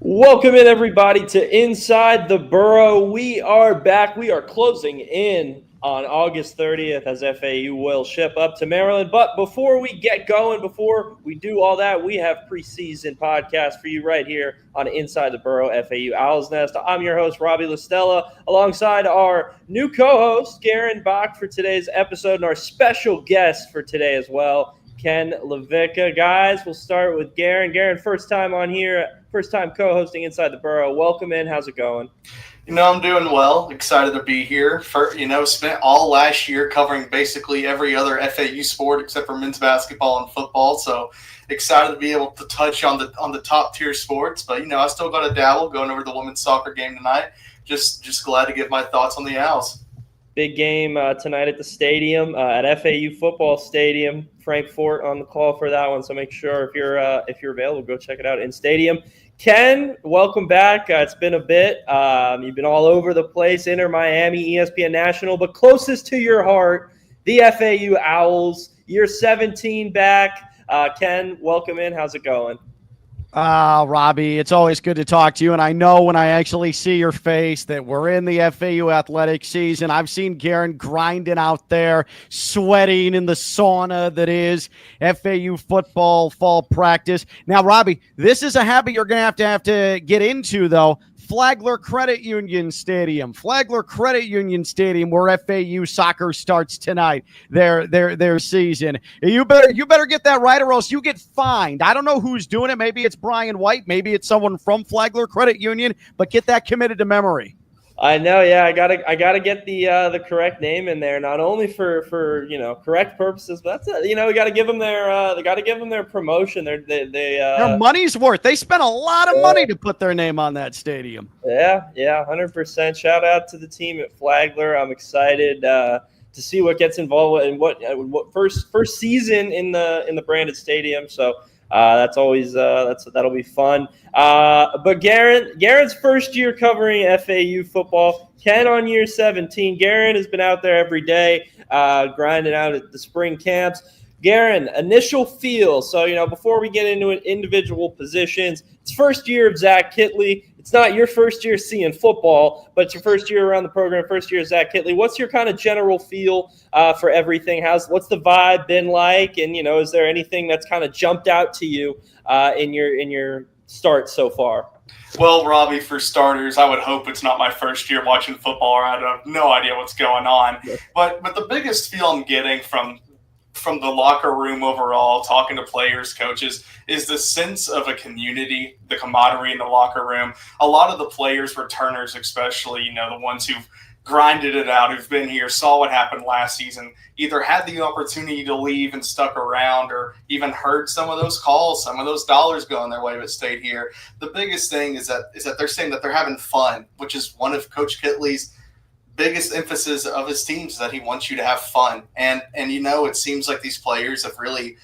Welcome in, everybody, to Inside the Burrow. We are back. We are closing in on August 30th as FAU will ship up to Maryland. But before we get going, before we do all that, we have preseason podcast for you right here on Inside the Burrow FAU Owls Nest. I'm your host, Robbie LaStella, alongside our new co-host, Garon Bach, for today's episode, and our special guest for today as well, Ken LaVicka. Guys, we'll start with Garon. Garon, first time on here, first time co-hosting Inside the Burrow. Welcome in. How's it going? I'm doing well. Excited to be here. Spent all last year covering basically every other FAU sport except for men's basketball and football. So excited to be able to touch on the top tier sports. But I still got to dabble going over the women's soccer game tonight. Just glad to give my thoughts on the Owls. Big game tonight at the stadium, at FAU football stadium. Frank Fort on the call for that one, so make sure if you're available, go check it out in stadium. Ken, welcome back. It's been a bit. You've been all over the place, Inter Miami, ESPN National, but closest to your heart, the FAU Owls. Year 17 back. Ken, welcome in. How's it going? Robbie, it's always good to talk to you, and I know when I actually see your face that we're in the FAU athletic season. I've seen Garon grinding out there, sweating in the sauna that is FAU football fall practice. Now, Robbie, this is a habit you're going to have to get into, though. Flagler Credit Union Stadium, where FAU soccer starts tonight, their season. You better get that right, or else you get fined. I don't know who's doing it. Maybe it's Brian White, maybe it's someone from Flagler Credit Union, but get that committed to memory. I know, yeah. I gotta get the correct name in there, not only for correct purposes, but that's we gotta give them their promotion. Their money's worth. They spent a lot of money to put their name on that stadium. Yeah, 100%. Shout out to the team at Flagler. I'm excited to see what gets involved in what first season in the branded stadium. So. That's always that'll be fun. But Garon's first year covering FAU football. Ken on year 17. Garon has been out there every day, grinding out at the spring camps. Garon, initial feel. So before we get into individual positions, it's first year of Zach Kittley. It's not your first year seeing football, but it's your first year around the program, first year of Zach Kittley. What's your kind of general feel for everything? What's the vibe been like? And, is there anything that's kind of jumped out to you in your start so far? Well, Robbie, for starters, I would hope it's not my first year watching football, or I have no idea what's going on. Yeah. But the biggest feel I'm getting from the locker room overall, talking to players, coaches, is the sense of a community, the camaraderie in the locker room. A lot of the players, returners especially, the ones who've grinded it out, who've been here, saw what happened last season, either had the opportunity to leave and stuck around, or even heard some of those calls, some of those dollars going their way but stayed here. The biggest thing is that they're saying that they're having fun, which is one of Coach Kittley's biggest emphasis of his teams, is that he wants you to have fun. And it seems like these players have really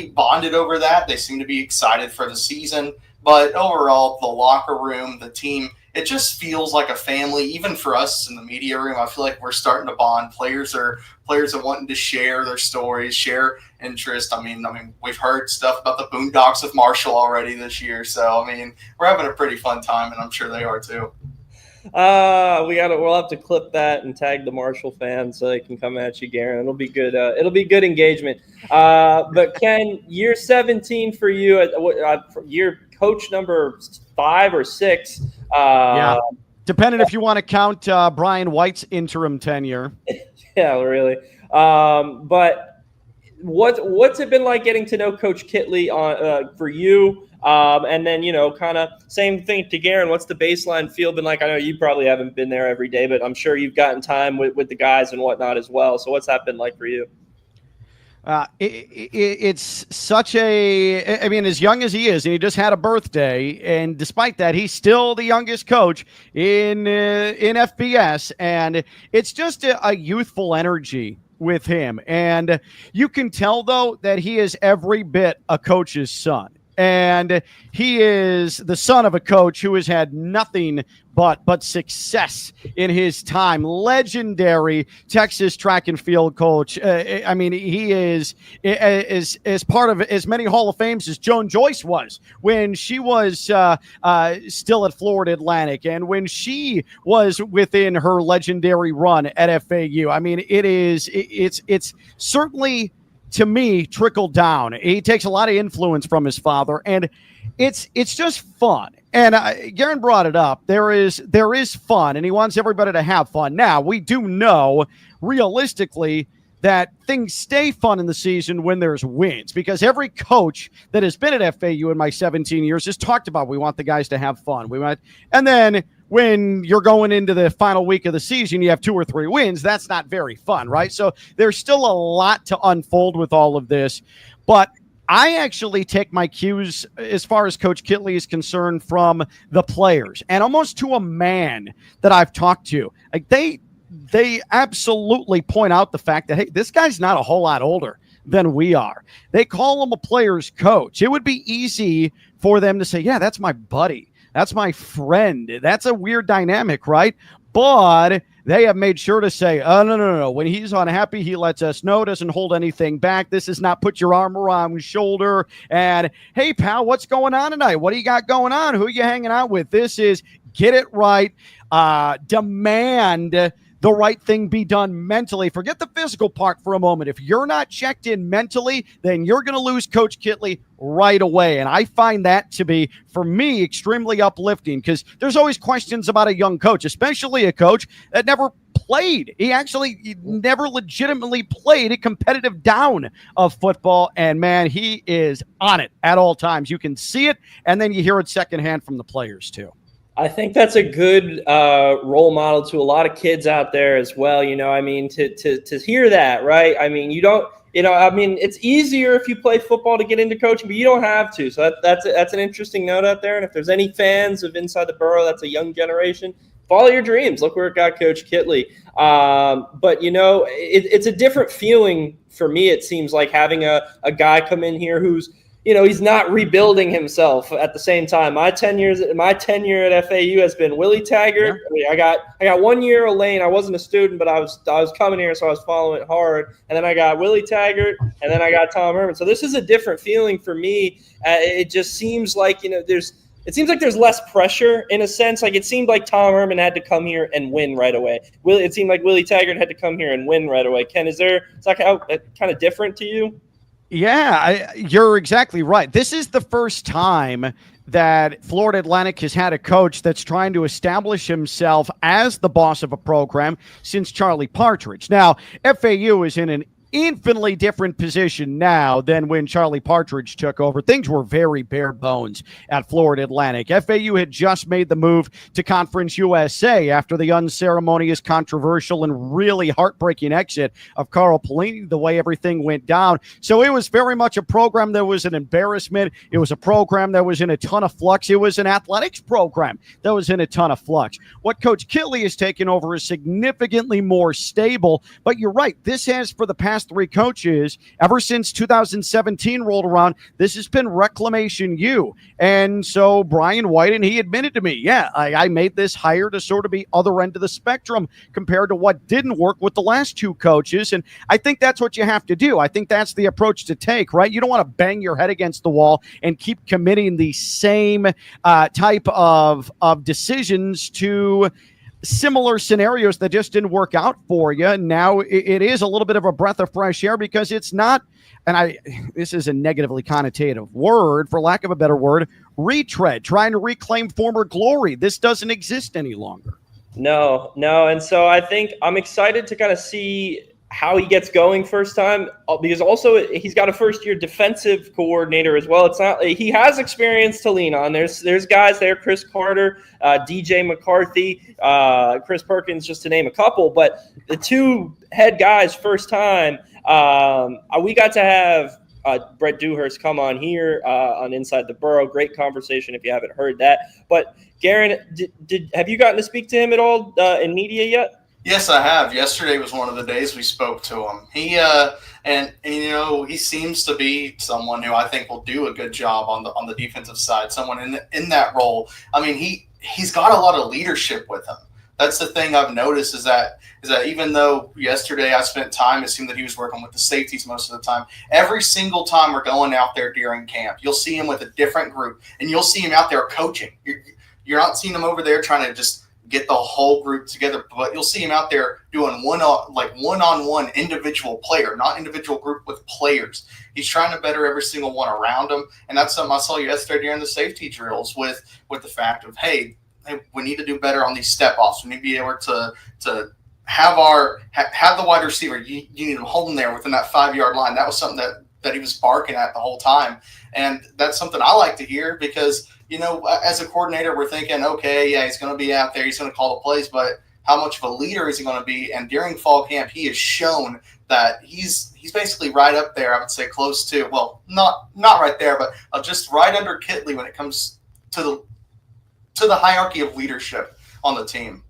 bonded over that. They seem to be excited for the season. But overall, the locker room, the team, it just feels like a family. Even for us in the media room, I feel like we're starting to bond. Players are wanting to share their stories, share interest. I mean, we've heard stuff about the Boondocks of Marshall already this year. So, we're having a pretty fun time, and I'm sure they are too. We'll have to clip that and tag the Marshall fans so they can come at you, Garon. It'll be good. It'll be good engagement. But Ken, year 17 for you, year coach number 5 or 6. Yeah, depending if you want to count Brian White's interim tenure. Yeah, really. But what's it been like getting to know Coach Kittley for you? And then, kind of same thing to Garon. What's the baseline feel been like? I know you probably haven't been there every day, but I'm sure you've gotten time with the guys and whatnot as well. So what's that been like for you? It's such as young as he is, and he just had a birthday, and despite that, he's still the youngest coach in FBS, and it's just a youthful energy with him. And you can tell, though, that he is every bit a coach's son. And he is the son of a coach who has had nothing but success in his time. Legendary Texas track and field coach. I mean, he is part of as many Hall of Fames as Joan Joyce was when she was still at Florida Atlantic, and when she was within her legendary run at FAU. I mean, it's certainly, to me, trickled down. He takes a lot of influence from his father, and it's just fun. And Garon brought it up. There is fun, and he wants everybody to have fun. Now, we do know realistically that things stay fun in the season when there's wins, because every coach that has been at FAU in my 17 years has talked about, we want the guys to have fun. And then when you're going into the final week of the season, you have 2 or 3 wins. That's not very fun, right? So there's still a lot to unfold with all of this. But I actually take my cues as far as Coach Kittley is concerned from the players, and almost to a man that I've talked to. Like they absolutely point out the fact that, hey, this guy's not a whole lot older than we are. They call him a player's coach. It would be easy for them to say, yeah, that's my buddy. That's my friend. That's a weird dynamic, right? But they have made sure to say, oh, no. When he's unhappy, he lets us know, doesn't hold anything back. This is not put your arm around his shoulder and, hey, pal, what's going on tonight? What do you got going on? Who are you hanging out with? This is get it right, demand the right thing be done mentally. Forget the physical part for a moment. If you're not checked in mentally, then you're going to lose Coach Kittley right away. And I find that to be, for me, extremely uplifting, because there's always questions about a young coach, especially a coach that never played. He never legitimately played a competitive down of football. And, man, he is on it at all times. You can see it, and then you hear it secondhand from the players, too. I think that's a good role model to a lot of kids out there as well. I mean, to hear that, right? I mean, it's easier if you play football to get into coaching, but you don't have to. So that's an interesting note out there. And if there's any fans of Inside the Burrow, that's a young generation, follow your dreams. Look where it got Coach Kittley. But, it's a different feeling for me, it seems like, having a guy come in here who's, he's not rebuilding himself at the same time. My tenure at FAU has been Willie Taggart. Yeah. I got 1 year of Lane. I wasn't a student, but I was coming here, so I was following it hard. And then I got Willie Taggart, and then I got Tom Herman. So this is a different feeling for me. It just seems like, there's less pressure in a sense. Like, it seemed like Tom Herman had to come here and win right away. It seemed like Willie Taggart had to come here and win right away. Ken, is that kind of different to you? Yeah, you're exactly right. This is the first time that Florida Atlantic has had a coach that's trying to establish himself as the boss of a program since Charlie Partridge. Now, FAU is in an infinitely different position now than when Charlie Partridge took over. Things were very bare bones at Florida Atlantic. FAU had just made the move to Conference USA after the unceremonious, controversial, and really heartbreaking exit of Carl Pelini, the way everything went down. So it was very much a program that was an embarrassment. It was a program that was in a ton of flux. It was an athletics program that was in a ton of flux. What Coach Kittley has taken over is significantly more stable, but you're right. This has, for the past 3 coaches, ever since 2017 rolled around, this has been reclamation U. And so Brian White, and he admitted to me, yeah, I made this hire to sort of be other end of the spectrum compared to what didn't work with the last 2 coaches. And I think that's what you have to do. I think that's the approach to take, right? You don't want to bang your head against the wall and keep committing the same type of decisions to similar scenarios that just didn't work out for you. Now it is a little bit of a breath of fresh air, because it's not, and this is a negatively connotative word, for lack of a better word, retread, trying to reclaim former glory. This doesn't exist any longer. No. And so I think I'm excited to kind of see how he gets going first time, because also he's got a first-year defensive coordinator as well. It's not, he has experience to lean on. There's guys there, Chris Carter, DJ McCarthy, Chris Perkins, just to name a couple. But the 2 head guys first time, we got to have Brett Dewhurst come on here on Inside the Burrow. Great conversation if you haven't heard that. But Garon, have you gotten to speak to him at all in media yet? Yes, I have. Yesterday was one of the days we spoke to him. He and he seems to be someone who I think will do a good job on the defensive side. Someone in that role. I mean, he's got a lot of leadership with him. That's the thing I've noticed is that even though yesterday I spent time, it seemed that he was working with the safeties most of the time. Every single time we're going out there during camp, you'll see him with a different group, and you'll see him out there coaching. You're not seeing him over there trying to just get the whole group together, but you'll see him out there doing one-on-one individual player, not individual group with players. He's trying to better every single one around him, and that's something I saw yesterday during the safety drills with the fact of, hey, we need to do better on these step-offs. We need to be able to have the wide receiver. You need to hold him there within that 5-yard line. That was something that he was barking at the whole time, and that's something I like to hear because – as a coordinator, we're thinking, okay, yeah, he's going to be out there. He's going to call the plays, but how much of a leader is he going to be? And during fall camp, he has shown that he's basically right up there. I would say close to, well, not right there, but just right under Kitley when it comes to the hierarchy of leadership on the team.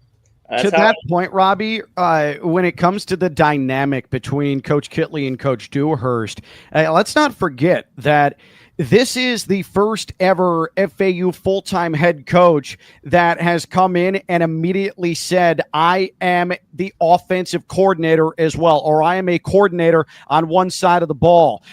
To that point, Robbie, when it comes to the dynamic between Coach Kitley and Coach Dewhurst, let's not forget that this is the first ever FAU full-time head coach that has come in and immediately said, I am the offensive coordinator as well, or I am a coordinator on one side of the ball.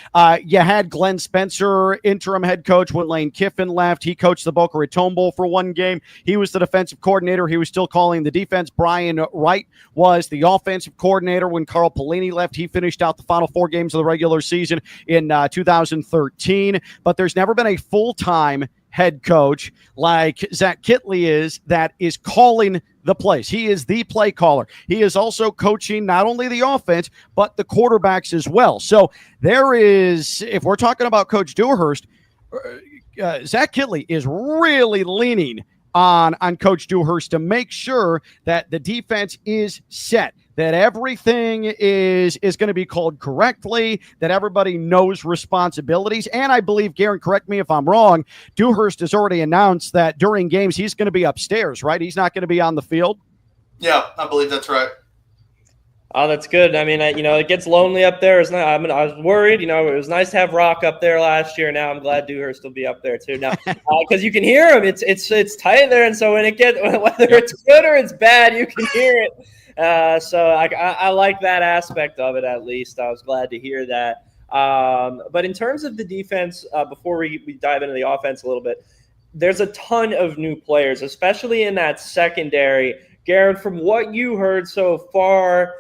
You had Glenn Spencer, interim head coach when Lane Kiffin left. He coached the Boca Raton Bowl for one game. He was the defensive coordinator. He was still calling the defense. Brian Wright was the offensive coordinator when Carl Pelini left. He finished out the final 4 games of the regular season in 2013. But there's never been a full-time head coach like Zach Kitley is that is calling the plays. He is the play caller. He is also coaching not only the offense, but the quarterbacks as well. So there is, if we're talking about Coach Dewhurst, Zach Kitley is really leaning on Coach Dewhurst to make sure that the defense is set, that everything is going to be called correctly, that everybody knows responsibilities. And I believe, Garon, correct me if I'm wrong, Dewhurst has already announced that during games he's going to be upstairs, right? He's not going to be on the field. Yeah, I believe that's right. Oh, that's good. I mean, it gets lonely up there. I was worried. It was nice to have Rock up there last year. Now I'm glad Dewhurst will be up there too. Now, because you can hear him. It's tight there, and so when whether it's good or it's bad, you can hear it. So I like that aspect of it at least. I was glad to hear that. But in terms of the defense, before we dive into the offense a little bit, there's a ton of new players, especially in that secondary. Garon, from what you heard so far,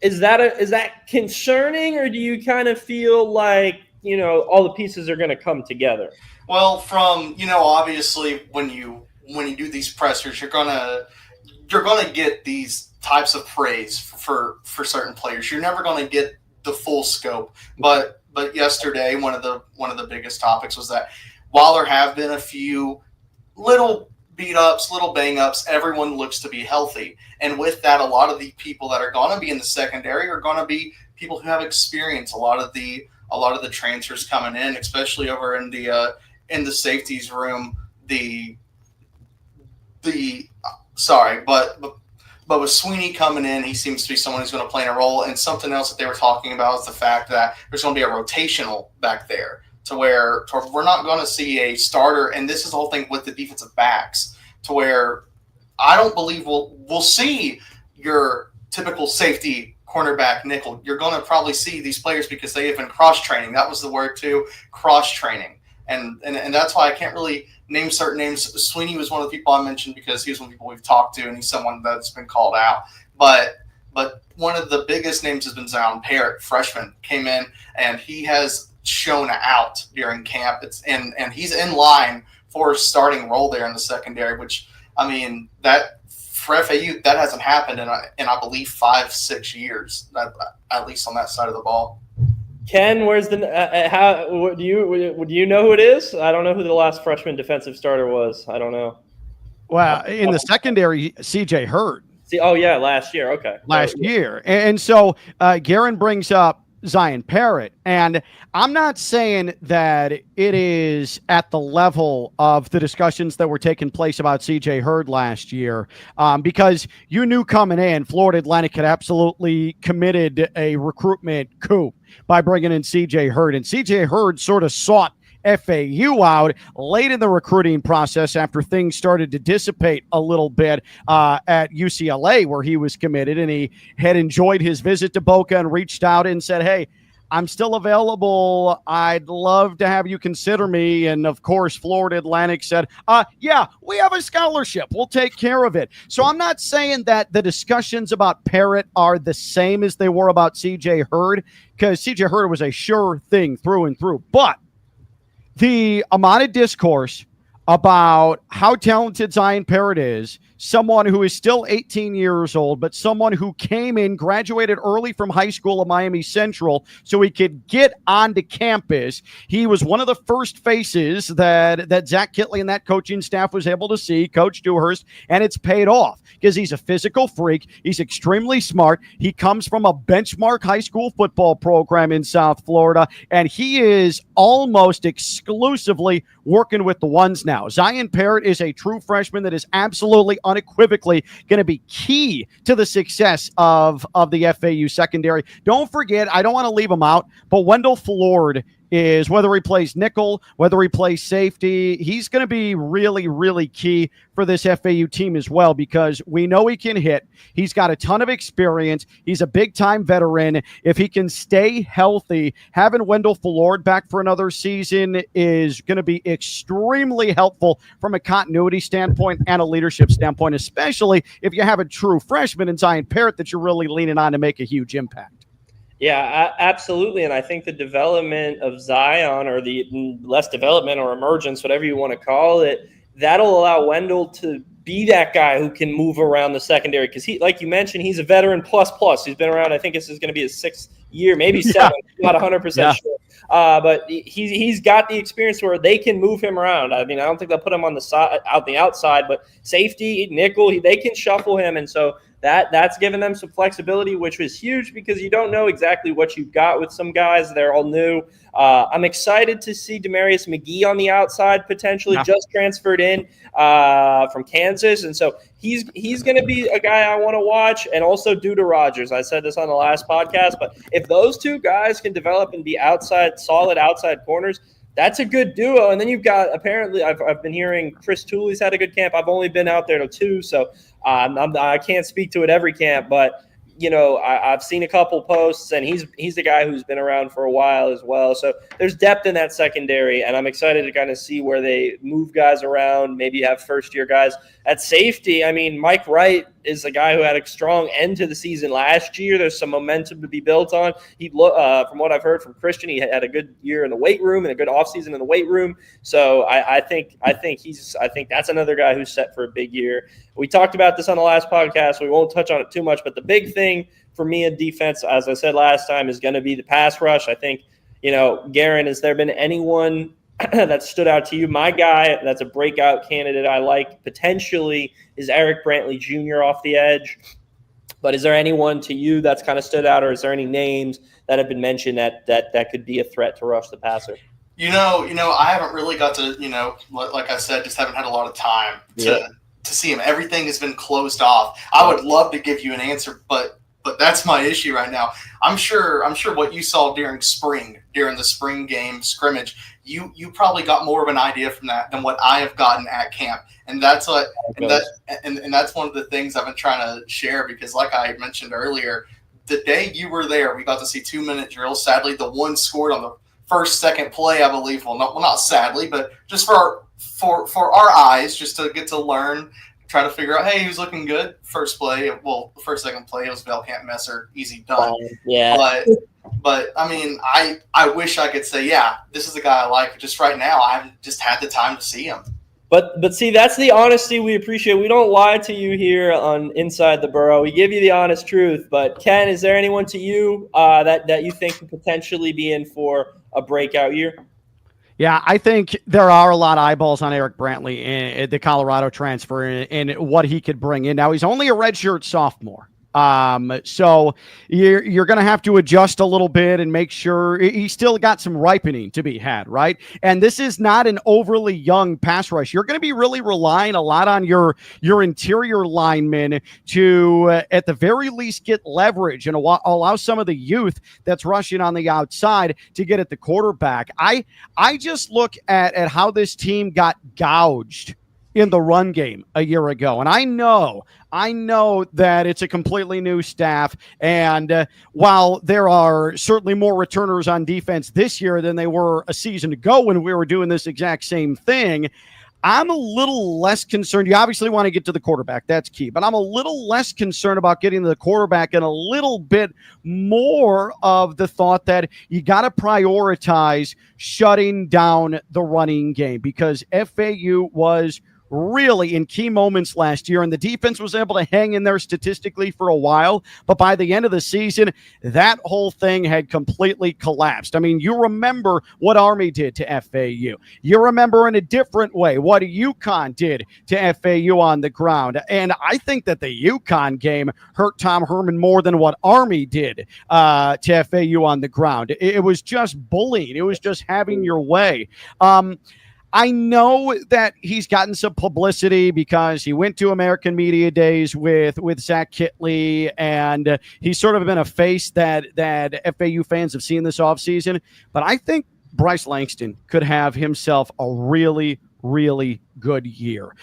is that concerning, or do you kind of feel like all the pieces are going to come together? Well, from obviously when you do these pressers, you're gonna get these types of praise for certain players. You're never going to get the full scope, but yesterday one of the biggest topics was that while there have been a few little beat-ups, little bang-ups, everyone looks to be healthy. And with that, a lot of the people that are going to be in the secondary are going to be people who have experience. A lot of the transfers coming in, especially over in the safeties room, but with Sweeney coming in, he seems to be someone who's going to play in a role. And something else that they were talking about is the fact that there's going to be a rotational back there to where we're not going to see a starter. And this is the whole thing with the defensive backs, to where I don't believe we'll see your typical safety cornerback nickel. You're going to probably see these players because they have been cross-training. That was the word too, cross-training. And that's why I can't really name certain names. Sweeney was one of the people I mentioned because he was one of the people we've talked to, and he's someone that's been called out. But one of the biggest names has been Zion Parrott, freshman, came in, and he has shown out during camp. And he's in line for a starting role there in the secondary, which, I mean, that for FAU, that hasn't happened in I believe 5-6 years, at least on that side of the ball. Ken, where's the do you know who it is? I don't know who the last freshman defensive starter was. I don't know. Well, in the secondary, CJ Hurd. Oh yeah, last year. Okay, last year, and so Garon brings up Zion Parrott. And I'm not saying that it is at the level of the discussions that were taking place about CJ Hurd last year, because you knew coming in, Florida Atlantic had absolutely committed a recruitment coup by bringing in CJ Hurd. And CJ Hurd sort of sought FAU out late in the recruiting process after things started to dissipate a little bit at UCLA, where he was committed, and he had enjoyed his visit to Boca and reached out and said, hey, I'm still available. I'd love to have you consider me. And of course, Florida Atlantic said, yeah, we have a scholarship. We'll take care of it. So I'm not saying that the discussions about Parrott are the same as they were about CJ Hurd, because CJ Hurd was a sure thing through and through. But the amount of discourse about how talented Zion Parrott is, someone who is still 18 years old, but someone who came in, graduated early from high school at Miami Central so he could get onto campus. He was one of the first faces that Zach Kitley and that coaching staff was able to see, Coach Dewhurst, and it's paid off because he's a physical freak. He's extremely smart. He comes from a benchmark high school football program in South Florida, and he is almost exclusively working with the ones now. Zion Parrott is a true freshman that is absolutely unequivocally going to be key to the success of the FAU secondary. Don't forget, I don't want to leave him out, but Wendell Ford is, whether he plays nickel, whether he plays safety, he's going to be really, really key for this FAU team as well, because we know he can hit. He's got a ton of experience. He's a big-time veteran. If he can stay healthy, having Wendell Ford back for another season is going to be extremely helpful from a continuity standpoint and a leadership standpoint, especially if you have a true freshman in Zion Parrott that you're really leaning on to make a huge impact. Yeah, absolutely. And I think the development of Zion, or the less development or emergence, whatever you want to call it, that'll allow Wendell to be that guy who can move around the secondary. Because he, like you mentioned, he's a veteran plus. He's been around, I think this is going to be his 6th year, maybe 7. I'm not 100% sure. But he's got the experience where they can move him around. I mean, I don't think they'll put him on the side, out the outside, but safety, nickel, they can shuffle him. And so that's given them some flexibility, which was huge because you don't know exactly what you've got with some guys. They're all new. I'm excited to see Demarius McGee on the outside, potentially just transferred in from Kansas. And so he's going to be a guy I want to watch, and also Duda Rogers. I said this on the last podcast, but if those two guys can develop and be solid outside corners, that's a good duo. And then you've got, apparently, I've been hearing Chris Tooley's had a good camp. I've only been out there to 2, so I can't speak to it every camp, but you know, I've seen a couple posts, and he's the guy who's been around for a while as well. So there's depth in that secondary, and I'm excited to kind of see where they move guys around, maybe have first-year guys. At safety, I mean, Mike Wright is a guy who had a strong end to the season last year. There's some momentum to be built on. From what I've heard from Christian, he had a good year in the weight room and a good offseason in the weight room. So I think that's another guy who's set for a big year. We talked about this on the last podcast. We won't touch on it too much, but the big thing for me in defense, as I said last time, is going to be the pass rush. I think, Garon, has there been anyone that stood out to you? My guy that's a breakout candidate I like potentially is Eric Brantley Jr. off the edge. But is there anyone to you that's kind of stood out, or is there any names that have been mentioned that could be a threat to rush the passer? I haven't really got to, like I said, just haven't had a lot of time to see him. Everything has been closed off. I would love to give you an answer, but that's my issue right now. I'm sure what you saw during the spring game scrimmage, you probably got more of an idea from that than what I have gotten at camp. And that's what and that's one of the things I've been trying to share, because like I mentioned earlier, the day you were there, we got to see 2-minute drills. Sadly, the one scored on the second play, I believe. Well, not sadly, but just for our eyes, just to get to learn, try to figure out, hey, who's looking good? First play, well, the second play, it was Belcamp Messer, easy done. Yeah. But I mean, I wish I could say, yeah, this is the guy I like. But just right now, I haven't just had the time to see him. But see, that's the honesty we appreciate. We don't lie to you here on Inside the Burrow. We give you the honest truth. But Ken, is there anyone to you that you think could potentially be in for a breakout year? Yeah, I think there are a lot of eyeballs on Eric Brantley in the Colorado transfer and what he could bring in. Now, he's only a redshirt sophomore. So you're going to have to adjust a little bit and make sure he's still got some ripening to be had, right? And this is not an overly young pass rush. You're going to be really relying a lot on your interior linemen to, at the very least, get leverage and allow some of the youth that's rushing on the outside to get at the quarterback. I just look at how this team got gouged in the run game a year ago. And I know that it's a completely new staff. And while there are certainly more returners on defense this year than they were a season ago when we were doing this exact same thing, I'm a little less concerned. You obviously want to get to the quarterback. That's key. But I'm a little less concerned about getting to the quarterback and a little bit more of the thought that you got to prioritize shutting down the running game, because FAU was really in key moments last year, and the defense was able to hang in there statistically for a while, but by the end of the season, that whole thing had completely collapsed. I mean, you remember what Army did to FAU. You remember in a different way what UConn did to FAU on the ground, and I think that the UConn game hurt Tom Herman more than what Army did to FAU on the ground. It was just bullying. It was just having your way. I know that he's gotten some publicity because he went to American Media Days with Zach Kitley, and he's sort of been a face that FAU fans have seen this offseason. But I think Bryce Langston could have himself a really, really good year.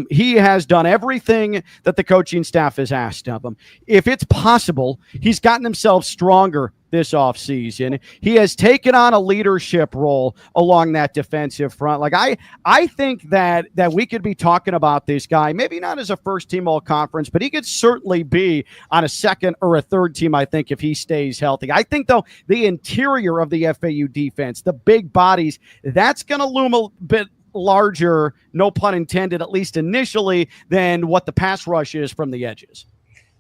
He has done everything that the coaching staff has asked of him. If it's possible, he's gotten himself stronger this offseason. He has taken on a leadership role along that defensive front. Like I think that we could be talking about this guy, maybe not as a first team all conference, but he could certainly be on a second or a third team, I think, if he stays healthy. I think, though, the interior of the FAU defense, the big bodies, that's going to loom a bit larger, no pun intended, at least initially, than what the pass rush is from the edges.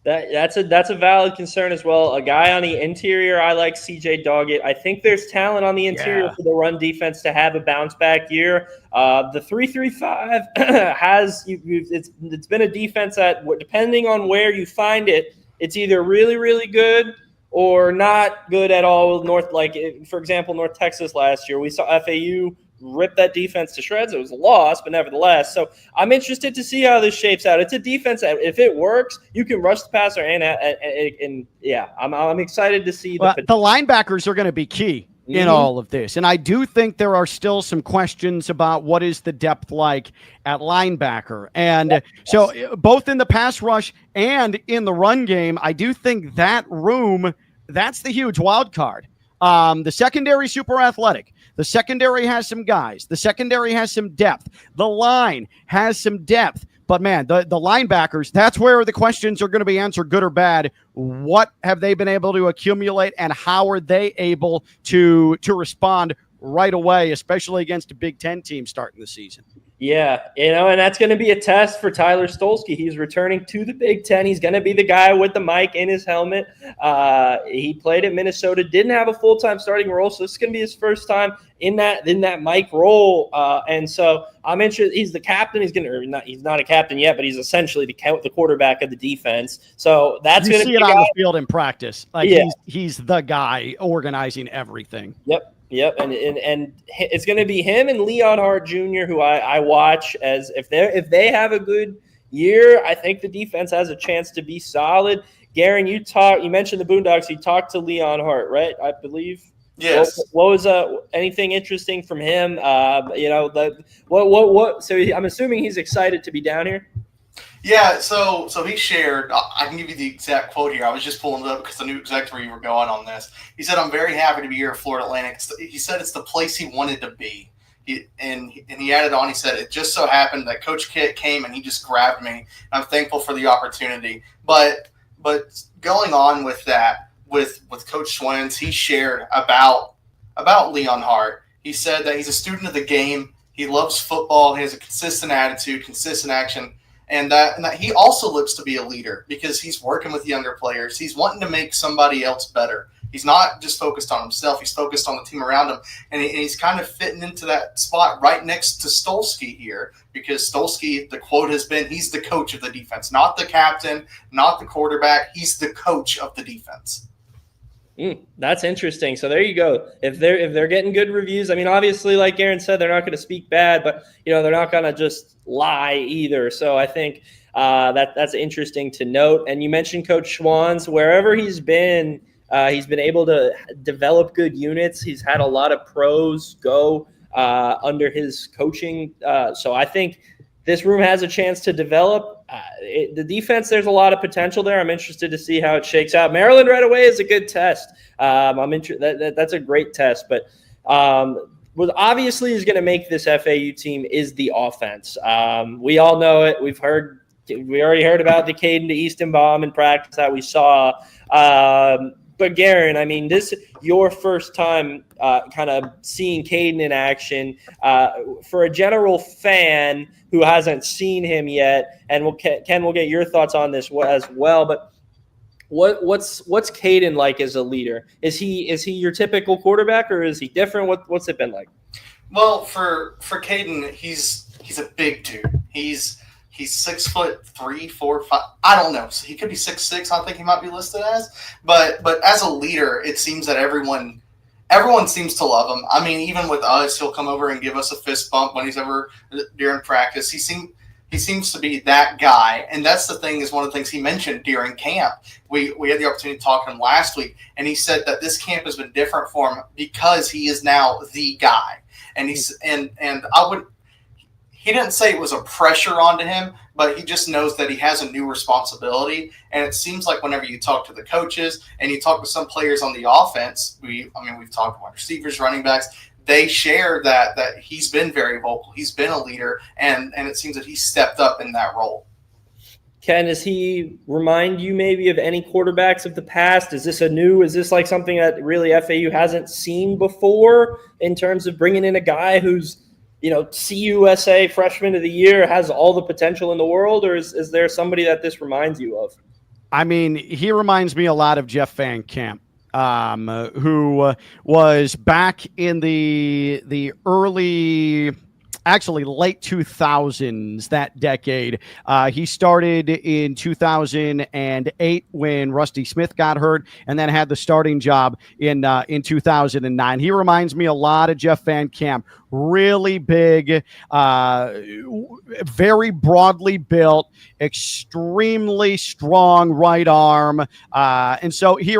That's a valid concern as well. A guy on the interior, I like CJ Doggett. I think there's talent on the interior for the run defense to have a bounce back year. The 3-3-5 has it's been a defense that, depending on where you find it, it's either really, really good or not good at all. For example, North Texas last year, we saw FAU rip that defense to shreds. It was a loss, but nevertheless. So I'm interested to see how this shapes out. It's a defense that, if it works, you can rush the passer and I'm excited to see the linebackers are going to be key in all of this. And I do think there are still some questions about what is the depth like at linebacker. And so both in the pass rush and in the run game, I do think that room, that's the huge wild card. The secondary, super athletic. The secondary has some guys. The secondary has some depth. The line has some depth. But, man, the linebackers, that's where the questions are going to be answered, good or bad. What have they been able to accumulate, and how are they able to respond right away, especially against a Big Ten team starting the season? Yeah, and that's going to be a test for Tyler Stolsky. He's returning to the Big Ten. He's going to be the guy with the mic in his helmet. He played at Minnesota, didn't have a full-time starting role, so this is going to be his first time in that mic role. And so I'm interested. He's the captain. He's not a captain yet, but he's essentially the quarterback of the defense. So that's going to be it on the field in practice. He's the guy organizing everything. Yep, and it's going to be him and Leon Hart Jr., who I watch as if they have a good year. I think the defense has a chance to be solid. Garon, you mentioned the Boondocks. You talked to Leon Hart, right? I believe. Yes. What was anything interesting from him? So I'm assuming he's excited to be down here. Yeah, so he shared, I can give you the exact quote here. I was just pulling it up because I knew exactly where you were going on this. He said, "I'm very happy to be here at Florida Atlantic." He said it's the place he wanted to be. He added on, he said, "It just so happened that Coach Kit came and he just grabbed me. I'm thankful for the opportunity." But going on with that, with Coach Swens, he shared about Leon Hart. He said that he's a student of the game. He loves football. He has a consistent attitude, consistent action. And that he also looks to be a leader because he's working with younger players. He's wanting to make somebody else better. He's not just focused on himself. He's focused on the team around him. And he's kind of fitting into that spot right next to Stolsky here, because Stolsky, the quote has been, he's the coach of the defense, not the captain, not the quarterback. He's the coach of the defense. That's interesting. So there you go. If they're getting good reviews, I mean, obviously, like Garon said, they're not going to speak bad, but they're not going to just lie either. So I think that's interesting to note. And you mentioned Coach Schwann's. Wherever he's been able to develop good units. He's had a lot of pros go under his coaching. So I think this room has a chance to develop. The defense, there's a lot of potential there. I'm interested to see how it shakes out. Maryland right away is a good test. That's a great test. But what obviously is going to make this FAU team is the offense. We all know it. We already heard about the Caden to Easton bomb in practice that we saw. But Garon, I mean, this your first time kind of seeing Caden in action. For a general fan who hasn't seen him yet, and Ken, we'll get your thoughts on this as well. But what's Caden like as a leader? Is he your typical quarterback, or is he different? What's it been like? Well, for Caden, he's a big dude. He's 6'3", 4, 5. I don't know. So he could be 6'6". I think he might be listed as. But as a leader, it seems that everyone seems to love him. I mean, even with us, he'll come over and give us a fist bump when he's ever during practice. He seems to be that guy, and that's the thing. Is one of the things he mentioned during camp. We had the opportunity to talk to him last week, and he said that this camp has been different for him because he is now the guy. And he didn't say it was a pressure onto him, but he just knows that he has a new responsibility. And it seems like whenever you talk to the coaches and you talk to some players on the offense, we've talked to wide receivers, running backs, they share that he's been very vocal. He's been a leader, and it seems that he stepped up in that role. Ken, does he remind you maybe of any quarterbacks of the past? Is this like something that really FAU hasn't seen before in terms of bringing in a guy who's, CUSA freshman of the year, has all the potential in the world, or is there somebody that this reminds you of? I mean, he reminds me a lot of Jeff Van Camp, who was back in the early, actually late 2000s, that decade. He started in 2008 when Rusty Smith got hurt, and then had the starting job in 2009. He reminds me a lot of Jeff Van Camp. Really big, very broadly built, extremely strong right arm. And so he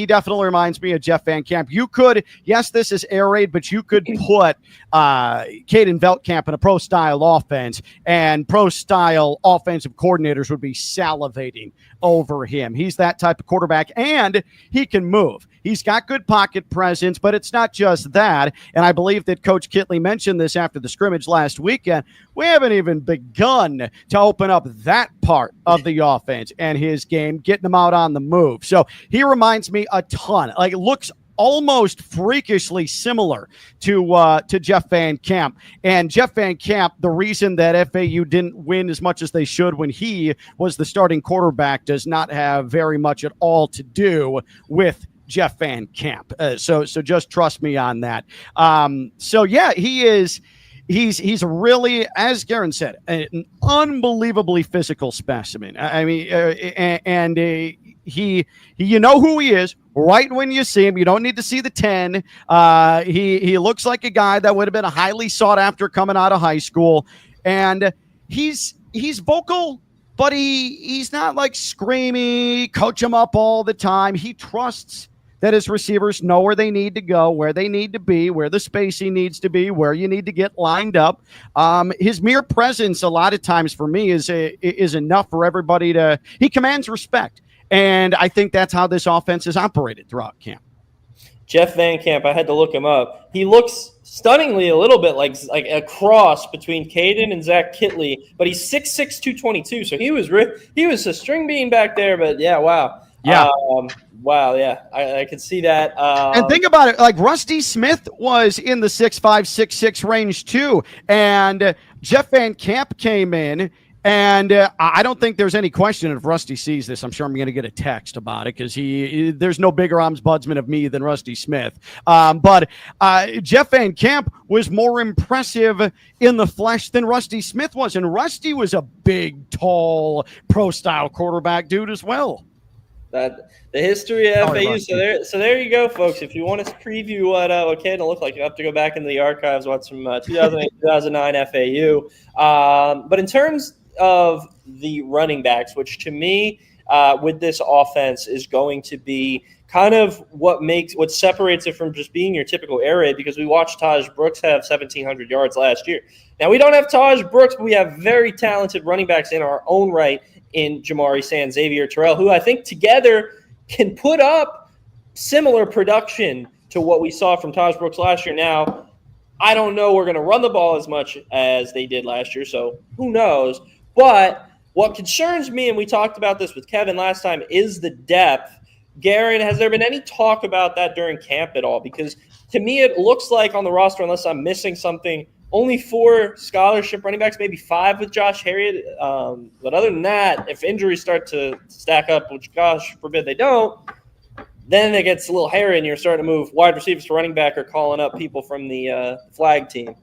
definitely reminds me of Jeff Van Camp. Yes, this is air raid, but you could put Caden Veltkamp in a pro-style offense, and pro-style offensive coordinators would be salivating over him. He's that type of quarterback, and he can move. He's got good pocket presence, but it's not just that. And I believe that Coach Kitley mentioned this after the scrimmage last weekend. We haven't even begun to open up that part of the offense and his game, getting him out on the move. So he reminds me a ton. Like, looks almost freakishly similar to Jeff Van Camp. And Jeff Van Camp, the reason that FAU didn't win as much as they should when he was the starting quarterback, does not have very much at all to do with Jeff Van Camp. So just trust me on that. So yeah, he's really, as Garon said, an unbelievably physical specimen. I mean, and he you know who he is right when you see him. You don't need to see the 10. He looks like a guy that would have been a highly sought after coming out of high school, and he's vocal. But he's not like screamy, coach him up all the time. He trusts that his receivers know where they need to go, where they need to be, where the spacing needs to be, where you need to get lined up. His mere presence a lot of times for me is enough for everybody he commands respect. And I think that's how this offense is operated throughout camp. Jeff Van Camp, I had to look him up. He looks stunningly a little bit like a cross between Caden and Zach Kitley, but he's 6'6", 222. So he was a string bean back there, but yeah, wow. Yeah. Wow, yeah, I could see that. And think about it, like Rusty Smith was in the 6'5", 6'6" range too, and Jeff Van Camp came in And I don't think there's any question if Rusty sees this. I'm sure I'm going to get a text about it because there's no bigger ombudsman of me than Rusty Smith. But Jeff Van Camp was more impressive in the flesh than Rusty Smith was. And Rusty was a big, tall, pro-style quarterback dude as well. That the history of FAU. So there you go, folks. If you want to preview what Canada looked like, you have to go back into the archives, watch some 2008, 2009 FAU. But in terms of the running backs, which to me, with this offense is going to be kind of what separates it from just being your typical air raid, because we watched Taj Brooks have 1,700 yards last year. Now, we don't have Taj Brooks, but we have very talented running backs in our own right in Jamari Sands, Xavier Terrell, who I think together can put up similar production to what we saw from Taj Brooks last year. Now, I don't know we're going to run the ball as much as they did last year, so who knows. But what concerns me, and we talked about this with Kevin last time, is the depth. Garon, has there been any talk about that during camp at all? Because to me, it looks like on the roster, unless I'm missing something, only 4 scholarship running backs, maybe 5 with Josh Harriet. But other than that, if injuries start to stack up, which gosh forbid they don't, then it gets a little hairy and you're starting to move wide receivers to running back or calling up people from the flag team.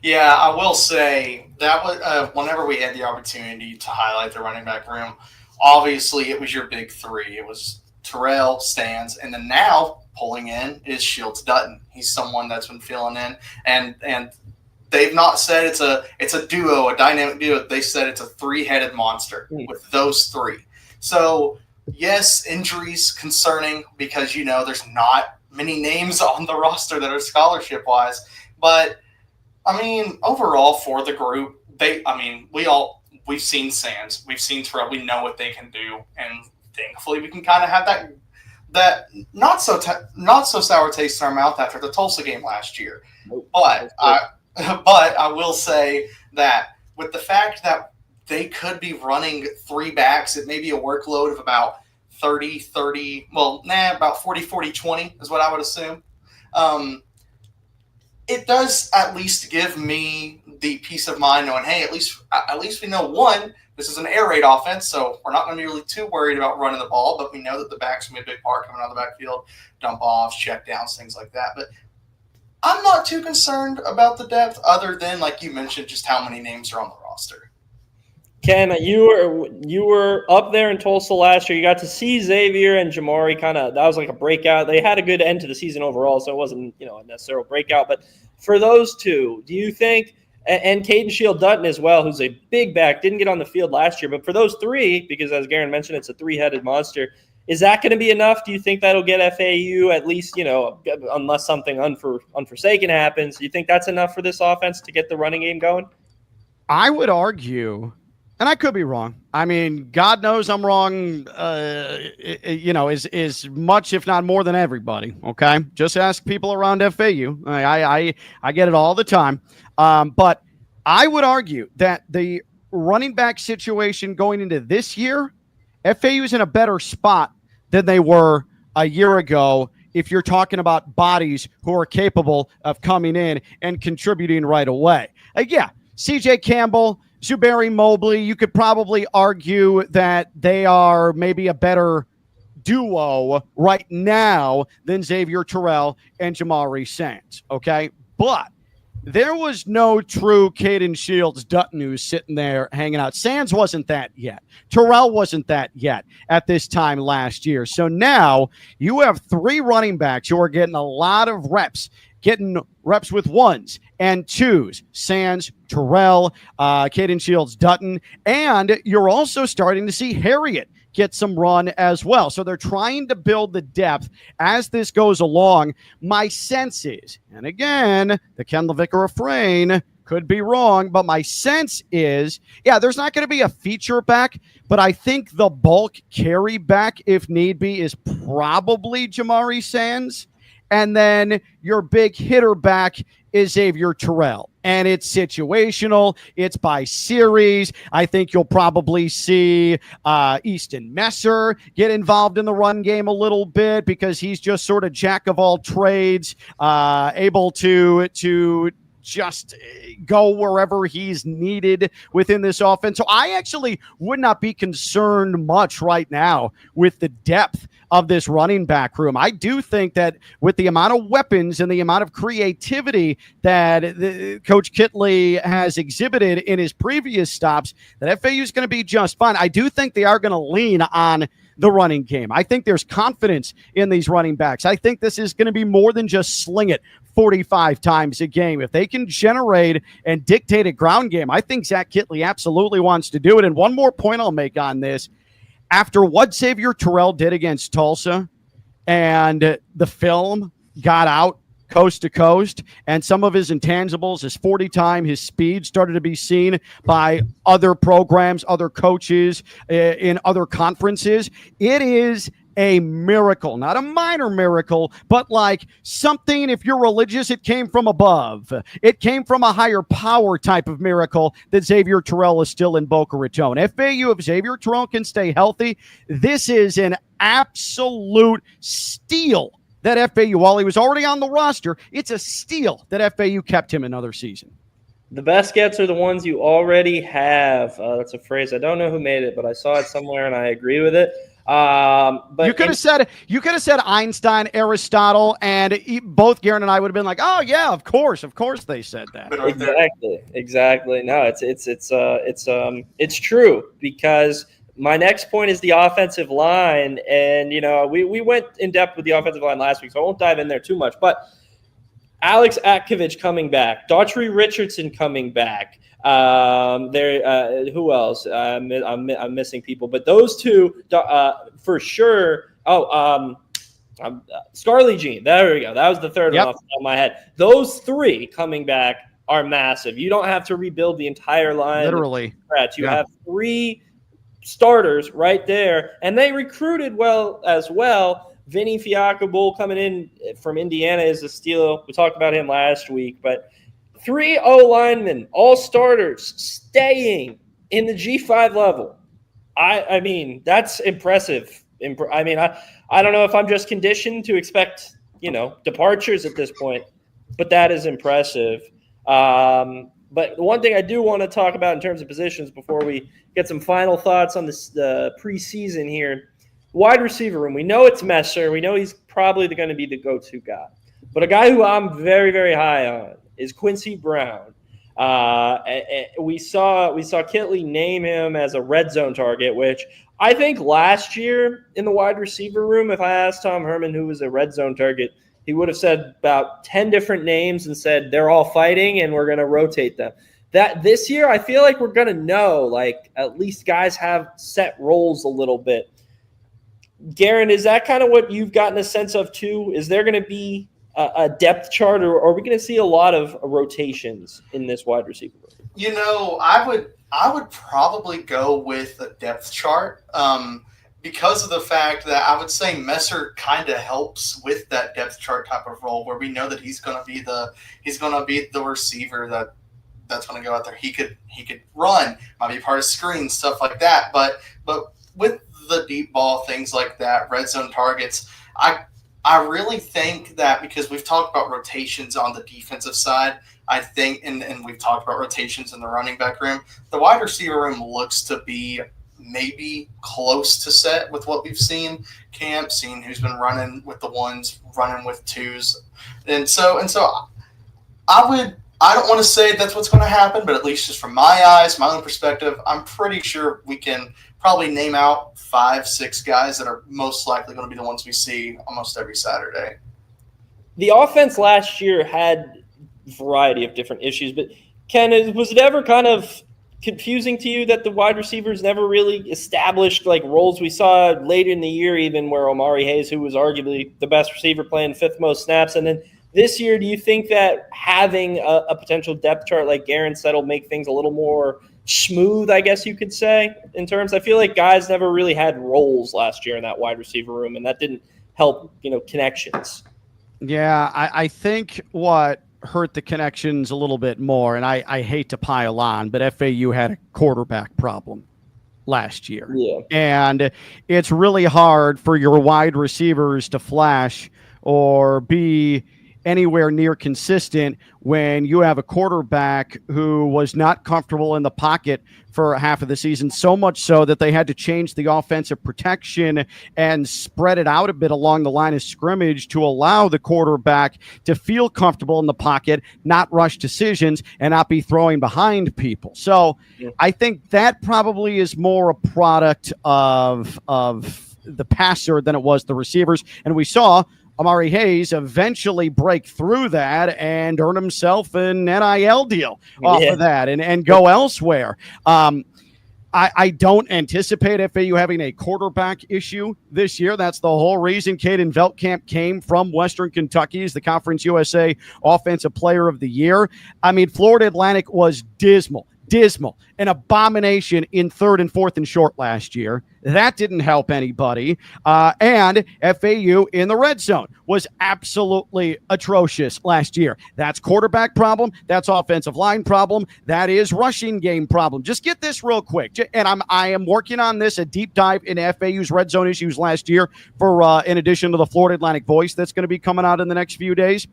Yeah, I will say that was whenever we had the opportunity to highlight the running back room, obviously it was your big 3. It was Terrell, Stans, and then now pulling in is Shields Dutton. He's someone that's been filling in, and they've not said it's a duo, a dynamic duo. They said it's a 3-headed monster with those 3. So yes, injuries concerning because there's not many names on the roster that are scholarship wise, but I mean, overall for the group, we've seen Sands, we've seen Terrell, we know what they can do, and thankfully we can kind of have that not so sour taste in our mouth after the Tulsa game last year. But I will say that with the fact that they could be running 3 backs, it may be a workload of about 30, about 40, 20 is what I would assume. It does at least give me the peace of mind knowing, hey, at least we know, one, this is an air raid offense, so we're not going to be really too worried about running the ball, but we know that the back's going to be a big part coming out of the backfield, dump offs, check downs, things like that. But I'm not too concerned about the depth other than, like you mentioned, just how many names are on the roster. Ken, you were up there in Tulsa last year. You got to see Xavier and Jamari that was like a breakout. They had a good end to the season overall, so it wasn't, a necessary breakout. But for those two, do you think, and Caden Shield Dutton as well, who's a big back, didn't get on the field last year, but for those 3, because as Garon mentioned, it's a 3-headed monster, is that going to be enough? Do you think that'll get FAU at least, unless something unforsaken happens? Do you think that's enough for this offense to get the running game going? I would argue, and I could be wrong. I mean, God knows I'm wrong, is much, if not more than everybody. Okay. Just ask people around FAU. I get it all the time. But I would argue that the running back situation going into this year, FAU is in a better spot than they were a year ago. If you're talking about bodies who are capable of coming in and contributing right away. CJ Campbell, Zuberi Mobley, you could probably argue that they are maybe a better duo right now than Xavier Terrell and Jamari Sands, okay? But there was no true Caden Shields Dutton who's sitting there hanging out. Sands wasn't that yet. Terrell wasn't that yet at this time last year. So now you have 3 running backs who are getting a lot of reps, getting reps with 1s and 2s, Sands, Terrell, Caden Shields Dutton, and you're also starting to see Harriet get some run as well. So they're trying to build the depth as this goes along. My sense is, and again, the Ken LaVicka refrain could be wrong, but my sense is, there's not going to be a feature back, but I think the bulk carry back, if need be, is probably Jamari Sands. And then your big hitter back is Xavier Terrell. And it's situational. It's by series. I think you'll probably see Easton Messer get involved in the run game a little bit because he's just sort of jack of all trades, able to just go wherever he's needed within this offense. So I actually would not be concerned much right now with the depth of this running back room. I do think that with the amount of weapons and the amount of creativity that Coach Kittley has exhibited in his previous stops, that FAU is going to be just fine. I do think they are going to lean on the running game. I think there's confidence in these running backs. I think this is going to be more than just sling it 45 times a game. If they can generate and dictate a ground game, I think Zach Kittley absolutely wants to do it. And one more point I'll make on this. After what Xavier Terrell did against Tulsa and the film got out coast to coast and some of his intangibles, his 40 time, his speed started to be seen by other programs, other coaches in other conferences, it is a miracle, not a minor miracle, but like something, if you're religious, it came from above. It came from a higher power type of miracle that Xavier Terrell is still in Boca Raton. FAU, if Xavier Terrell can stay healthy, this is an absolute steal that FAU, while he was already on the roster, it's a steal that FAU kept him another season. The best gets are the ones you already have. That's a phrase. I don't know who made it, but I saw it somewhere and I agree with it. But you could have said Einstein, Aristotle, and both Garon and I would have been like, "Oh yeah, of course they said that." Exactly. No, it's true, because my next point is the offensive line, and we went in depth with the offensive line last week, so I won't dive in there too much. But Alex Atkovich coming back, Daughtry Richardson coming back. Who else? I'm missing people, but those two for sure. Scarlett Jean. There we go. That was the third one off the top of my head. Those three coming back are massive. You don't have to rebuild the entire line. Literally, from scratch. You have three starters right there, and they recruited well as well. Vinny Fiaccabull coming in from Indiana is a steal. We talked about him last week, but 3 O linemen, all starters, staying in the G5 level. I mean, that's impressive. I mean, I don't know if I'm just conditioned to expect, departures at this point, but that is impressive. But the one thing I do want to talk about in terms of positions before we get some final thoughts on the preseason here, wide receiver room. We know it's Messer. We know he's probably going to be the go-to guy. But a guy who I'm very, very high on is Quincy Brown. We saw Kittley name him as a red zone target, which I think last year in the wide receiver room, if I asked Tom Herman who was a red zone target, he would have said about 10 different names and said they're all fighting and we're going to rotate them. That this year, I feel like we're going to know, like, at least guys have set roles a little bit. Garon, is that kind of what you've gotten a sense of too? Is there going to be a depth chart, or are we going to see a lot of rotations in this wide receiver room? I would probably go with a depth chart because of the fact that I would say Messer kind of helps with that depth chart type of role, where we know that he's going to be the receiver that's going to go out there. He could run, might be part of screens, stuff like that. But with the deep ball, things like that, red zone targets, I really think that, because we've talked about rotations on the defensive side, I think, and we've talked about rotations in the running back room, the wide receiver room looks to be maybe close to set with what we've seen camp, seeing who's been running with the ones, running with twos. And so I don't want to say that's what's going to happen, but at least just from my eyes, my own perspective, I'm pretty sure we can probably name out 5-6 guys that are most likely going to be the ones we see almost every Saturday. The offense last year had a variety of different issues, but Ken, was it ever kind of confusing to you that the wide receivers never really established like roles? We saw later in the year even where Omari Hayes, who was arguably the best receiver, playing fifth most snaps, and then this year, do you think that having a potential depth chart like Garon said will make things a little more smooth, I guess you could say, in terms? I feel like guys never really had roles last year in that wide receiver room, and that didn't help, connections. Yeah, I think what hurt the connections a little bit more, and I hate to pile on, but FAU had a quarterback problem last year. Yeah. And it's really hard for your wide receivers to flash or be anywhere near consistent when you have a quarterback who was not comfortable in the pocket for half of the season, so much so that they had to change the offensive protection and spread it out a bit along the line of scrimmage to allow the quarterback to feel comfortable in the pocket, not rush decisions, and not be throwing behind people. So I think that probably is more a product of the passer than it was the receivers. And we saw Amari Hayes eventually break through that and earn himself an NIL deal off of that and go elsewhere. I don't anticipate FAU having a quarterback issue this year. That's the whole reason Caden Veltkamp came from Western Kentucky as the Conference USA Offensive Player of the Year. I mean, Florida Atlantic was dismal, an abomination in 3rd and 4th and short last year. That didn't help anybody. And FAU in the red zone was absolutely atrocious last year. That's quarterback problem. That's offensive line problem. That is rushing game problem. Just get this real quick. And I am working on this, a deep dive in FAU's red zone issues last year for in addition to the Florida Atlantic Voice that's going to be coming out in the next few days.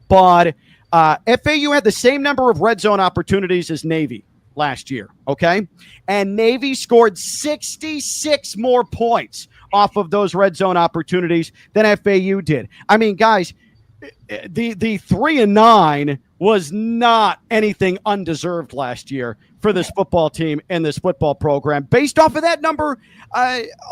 But FAU had the same number of red zone opportunities as Navy last year, okay? And Navy scored 66 more points off of those red zone opportunities than FAU did. I mean, guys, the 3-9 was not anything undeserved last year for this football team and this football program based off of that number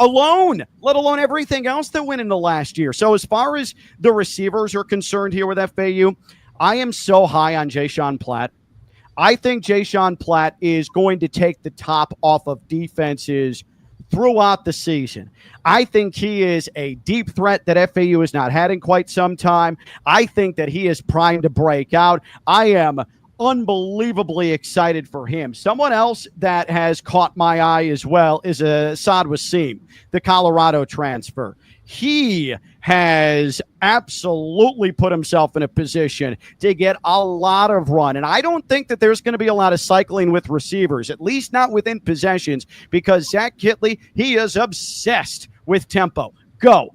alone, let alone everything else that went into last year. So as far as the receivers are concerned here with FAU, I am so high on Ja'Sean Platt. I think Ja'Sean Platt is going to take the top off of defenses throughout the season. I think he is a deep threat that FAU has not had in quite some time. I think that he is primed to break out. I am unbelievably excited for him. Someone else that has caught my eye as well is Asad Wasim, the Colorado transfer. He has absolutely put himself in a position to get a lot of run. And I don't think that there's going to be a lot of cycling with receivers, at least not within possessions, because Zach Kitley, he is obsessed with tempo. Go.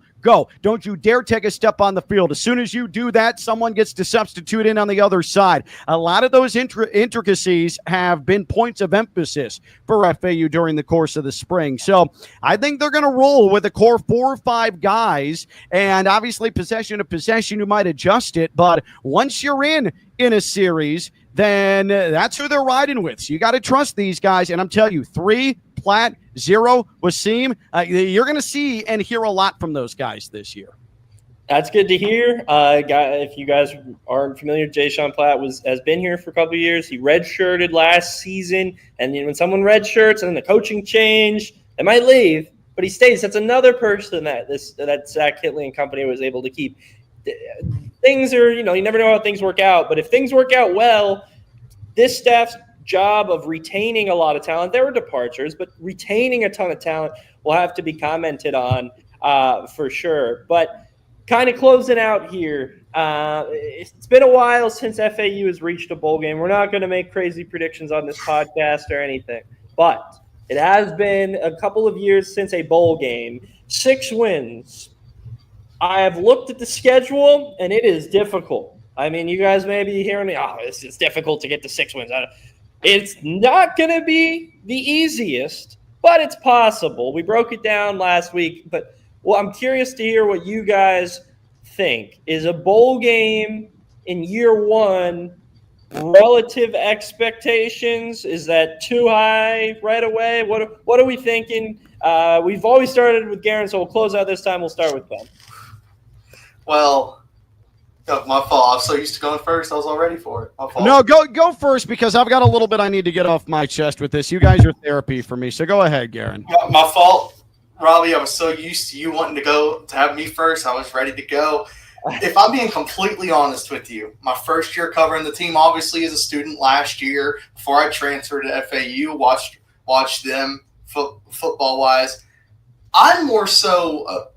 Don't you dare take a step on the field. As soon as you do that, someone gets to substitute in on the other side. A lot of those intricacies have been points of emphasis for FAU during the course of the spring. So I think they're going to roll with a core 4 or 5 guys, and obviously possession to possession, you might adjust it. But once you're in a series, then that's who they're riding with. So you got to trust these guys. And I'm telling you, 3, Platt, 0, Wasim, you're going to see and hear a lot from those guys this year. That's good to hear. If you guys aren't familiar, Ja'Sean Platt has been here for a couple of years. He redshirted last season, and when someone redshirts and then the coaching change, they might leave, but he stays. That's another person that Zach Kitley and company was able to keep. Things are, you never know how things work out, but if things work out well, this staff's job of retaining a lot of talent, there were departures, but retaining a ton of talent will have to be commented on for sure. But kind of closing out here, it's been a while since FAU has reached a bowl game. We're not going to make crazy predictions on this podcast or anything, but it has been a couple of years since a bowl game. 6 wins. I have looked at the schedule, and it is difficult. I mean, you guys may be hearing me, it's difficult to get to 6 wins. It's not going to be the easiest, but it's possible. We broke it down last week, but I'm curious to hear what you guys think. Is a bowl game in year 1 relative expectations? Is that too high right away? What are we thinking? We've always started with Garon, so we'll close out this time. We'll start with Ben. Well, my fault. I'm so used to going first. I was all ready for it. My fault. No, go first because I've got a little bit I need to get off my chest with this. You guys are therapy for me, so go ahead, Garon. My fault, Robbie. I was so used to you wanting to have me first. I was ready to go. If I'm being completely honest with you, my first year covering the team, obviously as a student last year, before I transferred to FAU, watched them football-wise. I'm more so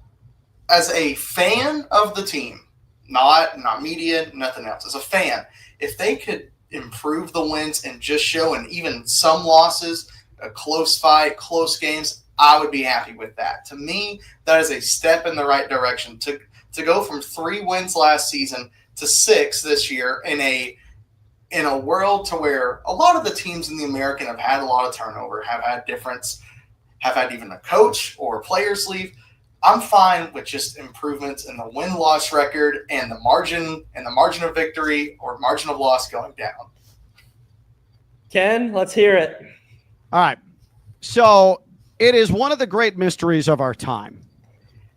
as a fan of the team, not media, nothing else. As a fan, if they could improve the wins and just show, and even some losses, a close fight, close games, I would be happy with that. To me, that is a step in the right direction. To go from 3 wins last season to 6 this year in a world to where a lot of the teams in the American have had a lot of turnover, have had even a coach or players leave. I'm fine with just improvements in the win-loss record and the margin of victory or margin of loss going down. Ken, let's hear it. All right. So it is one of the great mysteries of our time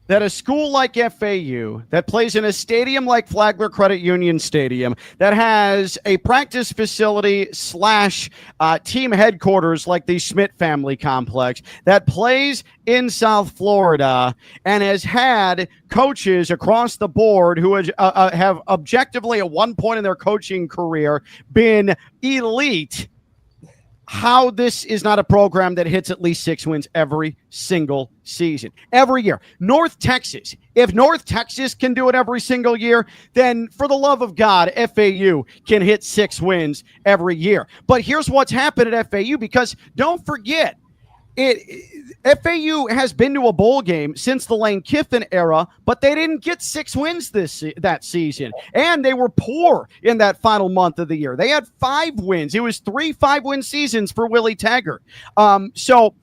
that a school like FAU that plays in a stadium like Flagler Credit Union Stadium, that has a practice facility / team headquarters like the Schmidt family complex, that plays in South Florida and has had coaches across the board who have objectively at one point in their coaching career been elite, how this is not a program that hits at least 6 wins every single season, every year. North Texas, if North Texas can do it every single year, then for the love of God, FAU can hit 6 wins every year. But here's what's happened at FAU, because don't forget, FAU has been to a bowl game since the Lane Kiffin era, but they didn't get 6 wins that season. And they were poor in that final month of the year. They had 5 wins. It was 3 5-win seasons for Willie Taggart. So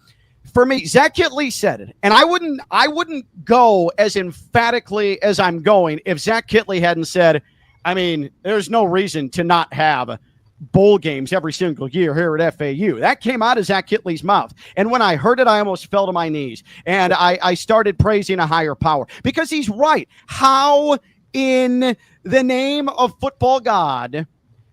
for me, Zach Kittley said it, and I wouldn't go as emphatically as I'm going if Zach Kittley hadn't said, I mean, there's no reason to not have bowl games every single year here at FAU. That came out of Zach Kittley's mouth. And when I heard it, I almost fell to my knees. And I started praising a higher power, because he's right. How in the name of football God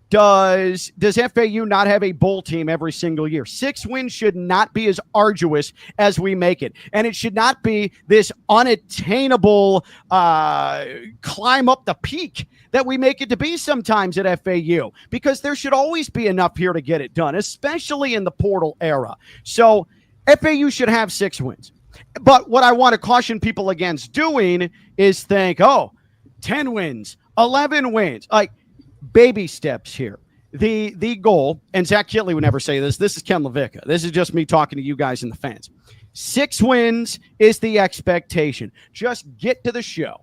does FAU not have a bowl team every single year? 6 wins should not be as arduous as we make it. And it should not be this unattainable climb up the peak that we make it to be sometimes at FAU, because there should always be enough here to get it done, especially in the portal era. So FAU should have 6 wins. But what I want to caution people against doing is think, 10 wins, 11 wins, like baby steps here. The goal, and Zach Kittley would never say this is Ken LaVicka. This is just me talking to you guys and the fans. 6 wins is the expectation. Just get to the show,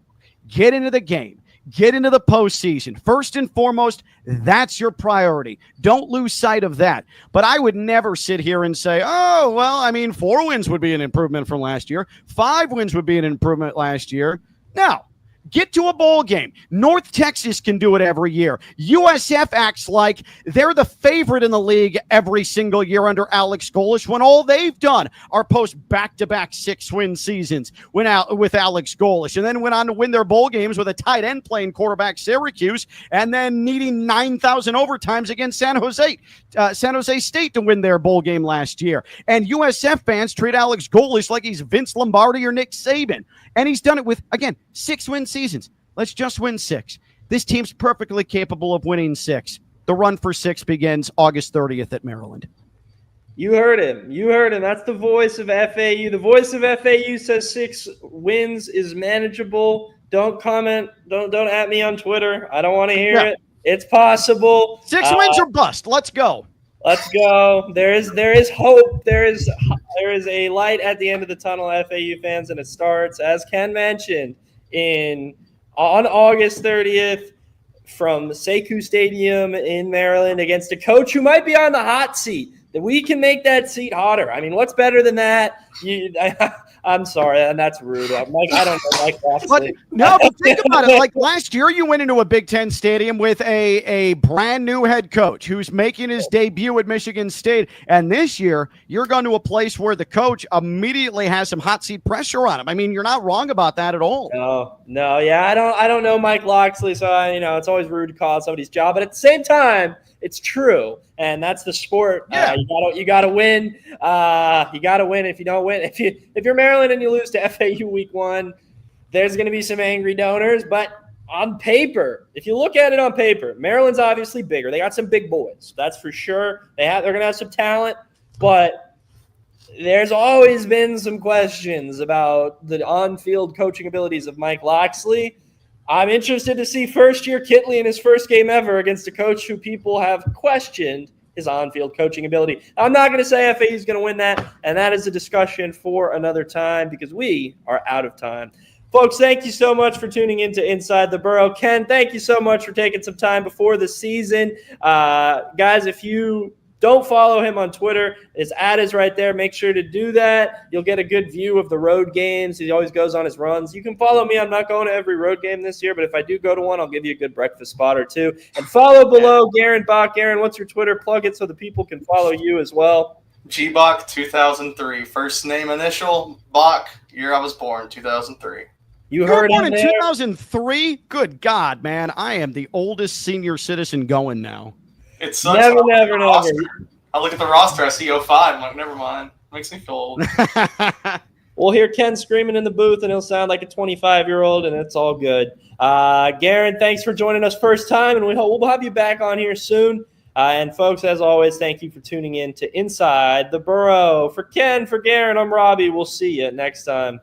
get into the game, get into the postseason. First and foremost, that's your priority. Don't lose sight of that. But I would never sit here and say, 4 wins would be an improvement from last year. 5 wins would be an improvement last year. No. Get to a bowl game. North Texas can do it every year. USF acts like they're the favorite in the league every single year under Alex Golesh, when all they've done are post back-to-back 6-win seasons with Alex Golesh, and then went on to win their bowl games with a tight end playing quarterback Syracuse, and then needing 9,000 overtimes against San Jose State to win their bowl game last year. And USF fans treat Alex Golesh like he's Vince Lombardi or Nick Saban. And he's done it with, again, 6-win seasons. Let's just win 6. This team's perfectly capable of winning 6. The run for 6 begins August 30th at Maryland. You heard him. That's the voice of FAU. The voice of FAU says 6 wins is manageable. Don't comment. Don't at me on Twitter. I don't want to hear it. It's possible. 6 wins or bust. Let's go. Let's go. There is hope. There is a light at the end of the tunnel, FAU fans, and it starts, as Ken mentioned, on August 30th from Sekou Stadium in Maryland against a coach who might be on the hot seat. That we can make that seat hotter. I mean, what's better than that? I'm sorry, and that's rude. I don't know Mike Loxley. But think about it. Like last year, you went into a Big Ten stadium with a brand new head coach who's making his debut at Michigan State, and this year you're going to a place where the coach immediately has some hot seat pressure on him. I mean, you're not wrong about that at all. No, yeah, I don't know Mike Loxley, so it's always rude to call somebody's job, but at the same time, it's true, and that's the sport. Yeah. You got to win. You got to win. If you don't win, if you're Maryland and you lose to FAU week 1, there's going to be some angry donors. But on paper, if you look at it on paper, Maryland's obviously bigger. They got some big boys, that's for sure. They're going to have some talent, but there's always been some questions about the on-field coaching abilities of Mike Loxley. I'm interested to see first-year Kittley in his first game ever against a coach who people have questioned his on-field coaching ability. I'm not going to say FAU is going to win that, and that is a discussion for another time because we are out of time. Folks, thank you so much for tuning into Inside the Burrow. Ken, thank you so much for taking some time before the season. Guys, if you don't follow him on Twitter, his ad is right there. Make sure to do that. You'll get a good view of the road games. He always goes on his runs. You can follow me. I'm not going to every road game this year, but if I do go to one, I'll give you a good breakfast spot or two. And follow below Garon Bach. Garon, what's your Twitter? Plug it so the people can follow you as well. Gbach 2003. First name initial, Bach, year I was born, 2003. You were born in 2003? Good God, man. I am the oldest senior citizen going now. It sucks. Never. I look at the roster, I see 05. I'm like, never mind. Makes me feel old. We'll hear Ken screaming in the booth, and he'll sound like a 25-year-old, and it's all good. Garon, thanks for joining us first time, and we'll have you back on here soon. And, folks, as always, thank you for tuning in to Inside the Burrow. For Ken, for Garon, I'm Robbie. We'll see you next time.